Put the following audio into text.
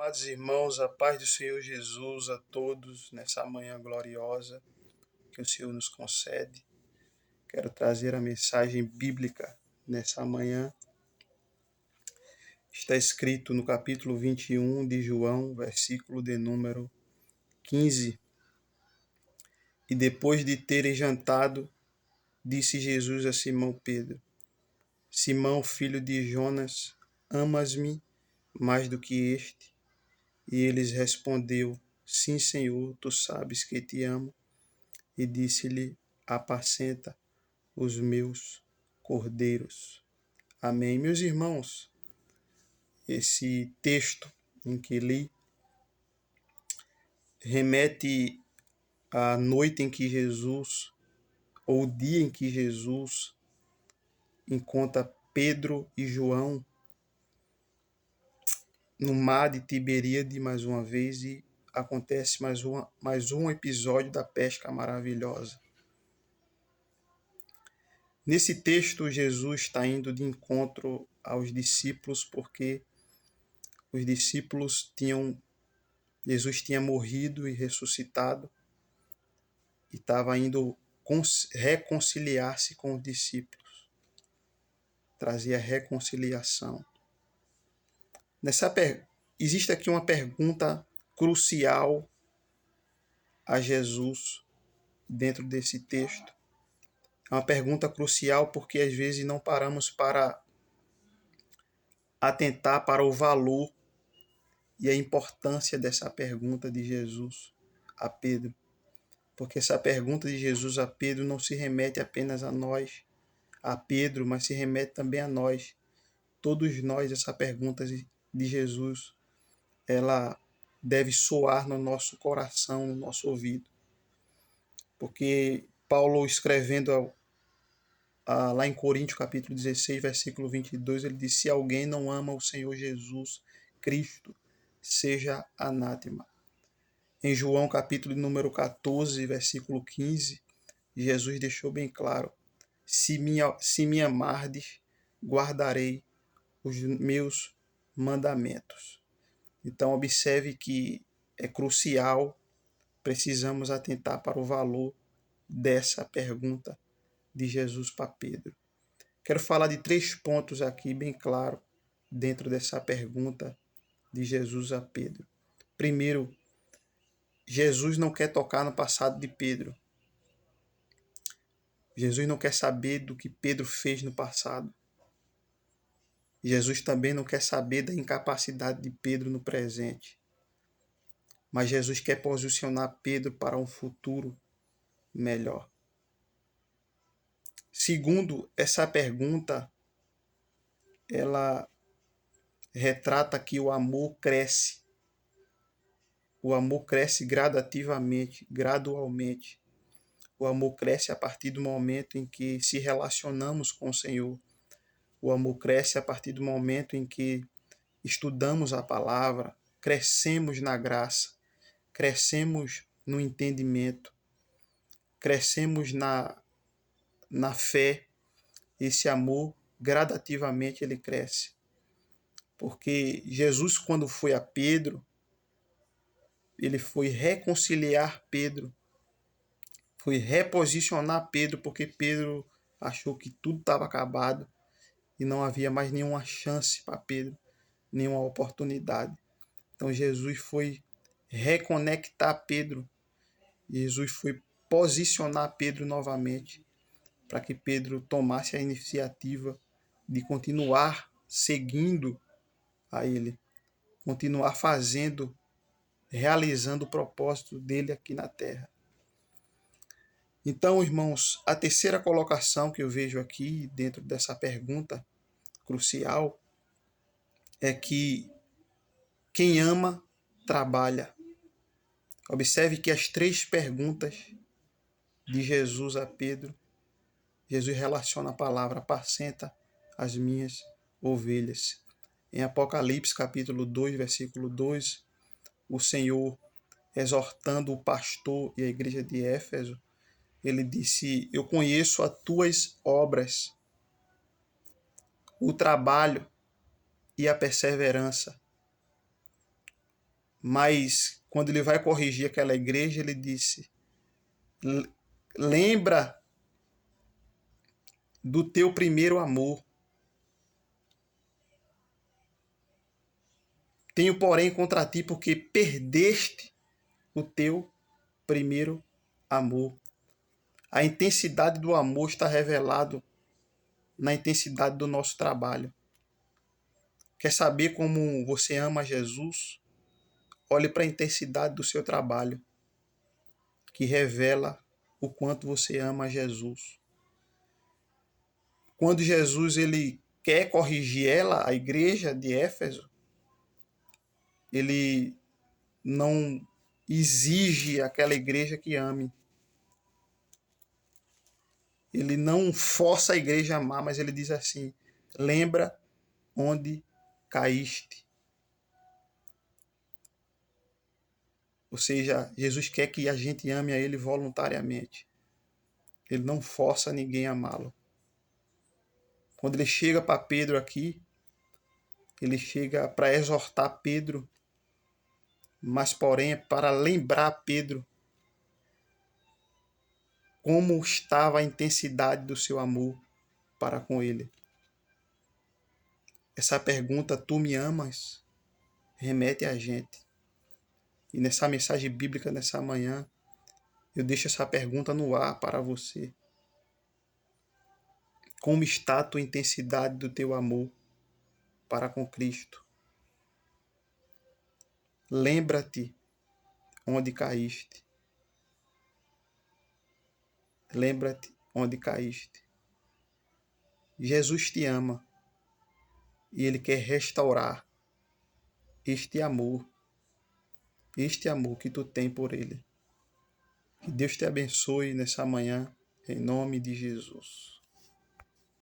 Amados irmãos, a paz do Senhor Jesus a todos nessa manhã gloriosa que o Senhor nos concede. Quero trazer a mensagem bíblica nessa manhã. Está escrito no capítulo 21 de João, versículo de número 15. E depois de terem jantado, disse Jesus a Simão Pedro: Simão, filho de Jonas, amas-me mais do que este? E ele respondeu: Sim, Senhor, tu sabes que te amo. E disse-lhe: Apacenta os meus cordeiros. Amém. Meus irmãos, esse texto em que li remete à noite em que Jesus, ou o dia em que Jesus encontra Pedro e João no mar de Tiberíade mais uma vez e acontece mais um episódio da pesca maravilhosa. Nesse texto, Jesus está indo de encontro aos discípulos porque os discípulos Jesus tinha morrido e ressuscitado e estava indo reconciliar-se com os discípulos. Trazia reconciliação. Existe aqui uma pergunta crucial a Jesus dentro desse texto. É uma pergunta crucial porque às vezes não paramos para atentar para o valor e a importância dessa pergunta de Jesus a Pedro. Porque essa pergunta de Jesus a Pedro não se remete apenas a nós, a Pedro, mas se remete também a nós. Todos nós, essa pergunta de Jesus, ela deve soar no nosso coração, no nosso ouvido. Porque Paulo, escrevendo lá em Coríntios, capítulo 16, versículo 22, ele diz: se alguém não ama o Senhor Jesus Cristo, seja anátema. Em João, capítulo número 14, versículo 15, Jesus deixou bem claro: se me amardes, guardarei os meus mandamentos. Então, observe que é crucial, precisamos atentar para o valor dessa pergunta de Jesus para Pedro. Quero falar de 3 pontos aqui, bem claro, dentro dessa pergunta de Jesus a Pedro. Primeiro, Jesus não quer tocar no passado de Pedro. Jesus não quer saber do que Pedro fez no passado. Jesus também não quer saber da incapacidade de Pedro no presente. Mas Jesus quer posicionar Pedro para um futuro melhor. Segundo, essa pergunta, ela retrata que o amor cresce. O amor cresce gradativamente, gradualmente. O amor cresce a partir do momento em que se relacionamos com o Senhor. O amor cresce a partir do momento em que estudamos a palavra, crescemos na graça, crescemos no entendimento, crescemos na fé. Esse amor, gradativamente, ele cresce. Porque Jesus, quando foi a Pedro, ele foi reconciliar Pedro, foi reposicionar Pedro, porque Pedro achou que tudo estava acabado e não havia mais nenhuma chance para Pedro, nenhuma oportunidade. Então Jesus foi reconectar Pedro, Jesus foi posicionar Pedro novamente, para que Pedro tomasse a iniciativa de continuar seguindo a ele, continuar fazendo, realizando o propósito dele aqui na terra. Então, irmãos, a terceira colocação que eu vejo aqui dentro dessa pergunta crucial é que quem ama, trabalha. Observe que as 3 perguntas de Jesus a Pedro, Jesus relaciona a palavra apacenta as minhas ovelhas. Em Apocalipse, capítulo 2, versículo 2, o Senhor, exortando o pastor e a igreja de Éfeso, ele disse: eu conheço as tuas obras, o trabalho e a perseverança, Mas quando ele vai corrigir aquela igreja, ele disse: lembra do teu primeiro amor. Tenho, porém, contra ti, porque perdeste o teu primeiro amor. A intensidade do amor está revelado na intensidade do nosso trabalho. Quer saber como você ama Jesus? Olhe para a intensidade do seu trabalho, que revela o quanto você ama Jesus. Quando Jesus ele quer corrigir a igreja de Éfeso, ele não exige aquela igreja que ame. Ele não força a igreja a amar, mas ele diz assim: lembra onde caíste. Ou seja, Jesus quer que a gente ame a ele voluntariamente. Ele não força ninguém a amá-lo. Quando ele chega para Pedro aqui, ele chega para exortar Pedro, mas porém é para lembrar Pedro como estava a intensidade do seu amor para com ele. Essa pergunta, tu me amas, remete a gente. E nessa mensagem bíblica, nessa manhã, eu deixo essa pergunta no ar para você. Como está a tua intensidade do teu amor para com Cristo? Lembra-te onde caíste. Lembra-te onde caíste. Jesus te ama e Ele quer restaurar este amor que tu tem por Ele. Que Deus te abençoe nessa manhã, em nome de Jesus.